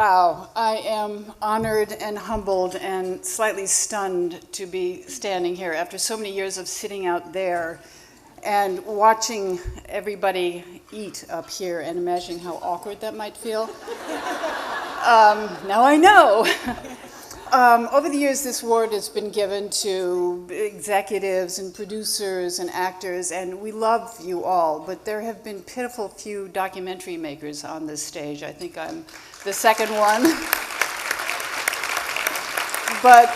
Wow, I am honored and humbled and slightly stunned to be standing here after so many years of sitting out there and watching everybody eat up here and imagining how awkward that might feel. Now I know. Over the years, this award has been given to executives and producers and actors, and we love you all, but there have been pitiful few documentary makers on this stage. I think I'm the second one. But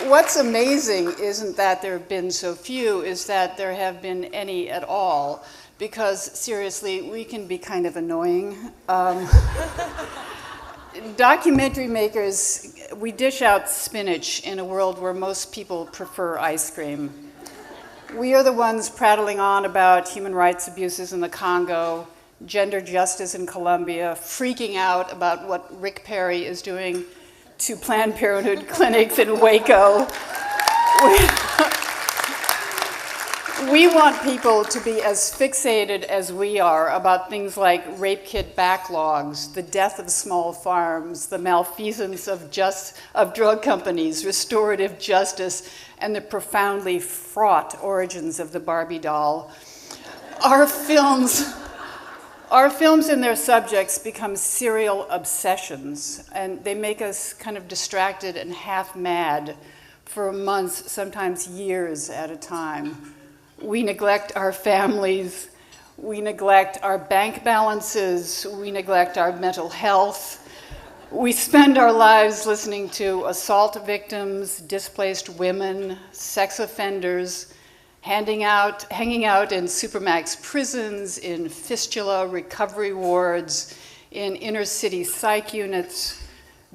what's amazing isn't that there have been so few, is that there have been any at all, because seriously, we can be kind of annoying. Documentary makers, we dish out spinach in a world where most people prefer ice cream. We are the ones prattling on about human rights abuses in the Congo, gender justice in Colombia, freaking out about what Rick Perry is doing to Planned Parenthood clinics in Waco. We want people to be as fixated as we are about things like rape kit backlogs, the death of small farms, the malfeasance of drug companies, restorative justice, and the profoundly fraught origins of the Barbie doll. Our films and their subjects become serial obsessions, and they make us kind of distracted and half mad for months, sometimes years at a time. We neglect our families, we neglect our bank balances, we neglect our mental health. We spend our lives listening to assault victims, displaced women, sex offenders, hanging out in supermax prisons, in fistula recovery wards, in inner city psych units,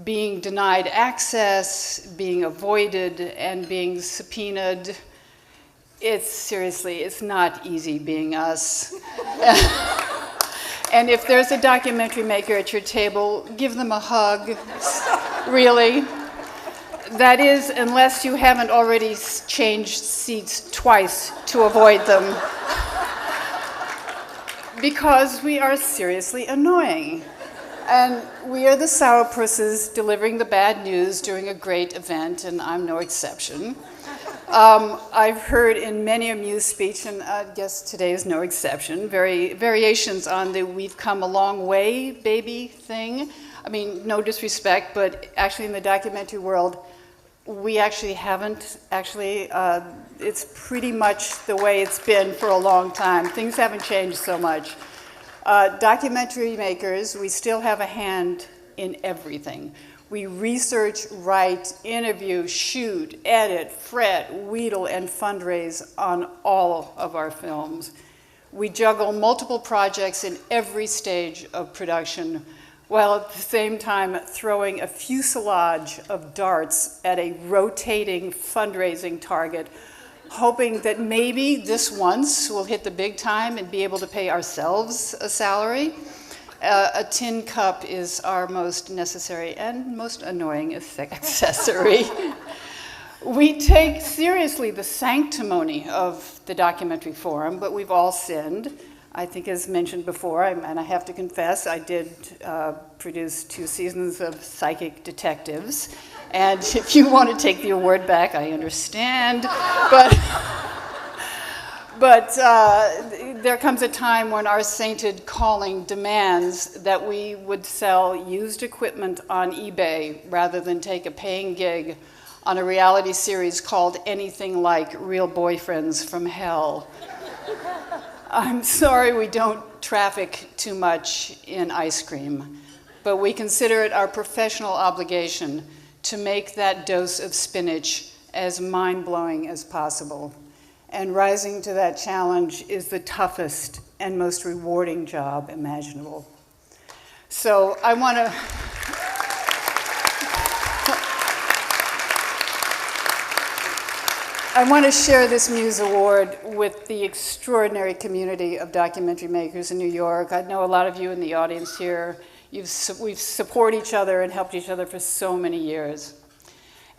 being denied access, being avoided, and being subpoenaed. It's not easy being us. And if there's a documentary maker at your table, give them a hug, really. That is, unless you haven't already changed seats twice to avoid them. Because we are seriously annoying. And we are the sourpusses delivering the bad news during a great event, and I'm no exception. I've heard in many a Muse speech, and I guess today is no exception, variations on the "we've come a long way, baby" thing. I mean, no disrespect, but actually in the documentary world, we actually haven't. It's pretty much the way it's been for a long time. Things haven't changed so much. Documentary makers, we still have a hand in everything. We research, write, interview, shoot, edit, fret, wheedle, and fundraise on all of our films. We juggle multiple projects in every stage of production, while at the same time throwing a fuselage of darts at a rotating fundraising target, hoping that maybe this once we'll hit the big time and be able to pay ourselves a salary. A tin cup is our most necessary and most annoying accessory. We take seriously the sanctimony of the documentary forum, but we've all sinned. I think, as mentioned before, and I have to confess, I did produce 2 seasons of Psychic Detectives. And if you want to take the award back, I understand. But there comes a time when our sainted calling demands that we would sell used equipment on eBay rather than take a paying gig on a reality series called anything like Real Boyfriends from Hell. I'm sorry we don't traffic too much in ice cream, but we consider it our professional obligation to make that dose of spinach as mind-blowing as possible. And rising to that challenge is the toughest and most rewarding job imaginable. So I want to share this Muse Award with the extraordinary community of documentary makers in New York. I know a lot of you in the audience here. We've supported each other and helped each other for so many years.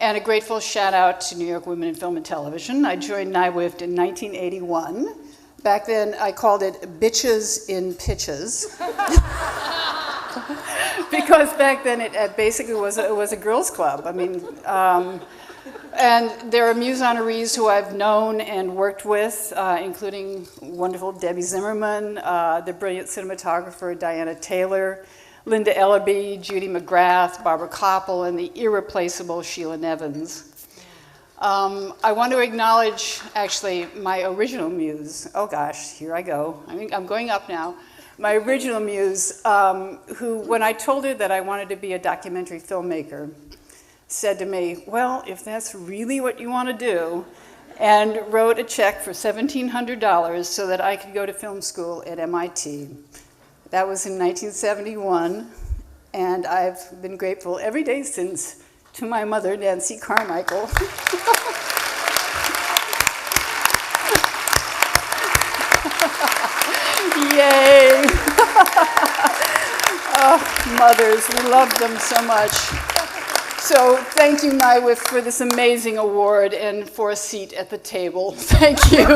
And a grateful shout out to New York Women in Film and Television. I joined NYWIFT in 1981. Back then I called it Bitches in Pitches. Because back then it basically was a girls' club. I mean, and there are Muse honorees who I've known and worked with, including wonderful Debbie Zimmerman, the brilliant cinematographer Diana Taylor, Linda Ellerby, Judy McGrath, Barbara Koppel, and the irreplaceable Sheila Nevins. I want to acknowledge, actually, my original muse. Oh gosh, here I go. I'm going up now. My original muse, who, when I told her that I wanted to be a documentary filmmaker, said to me, well, if that's really what you want to do, and wrote a check for $1,700 so that I could go to film school at MIT. That was in 1971, and I've been grateful every day since to my mother, Nancy Carmichael. Yay! Oh, mothers, we love them so much. So thank you, NYWIFT, for this amazing award and for a seat at the table. Thank you.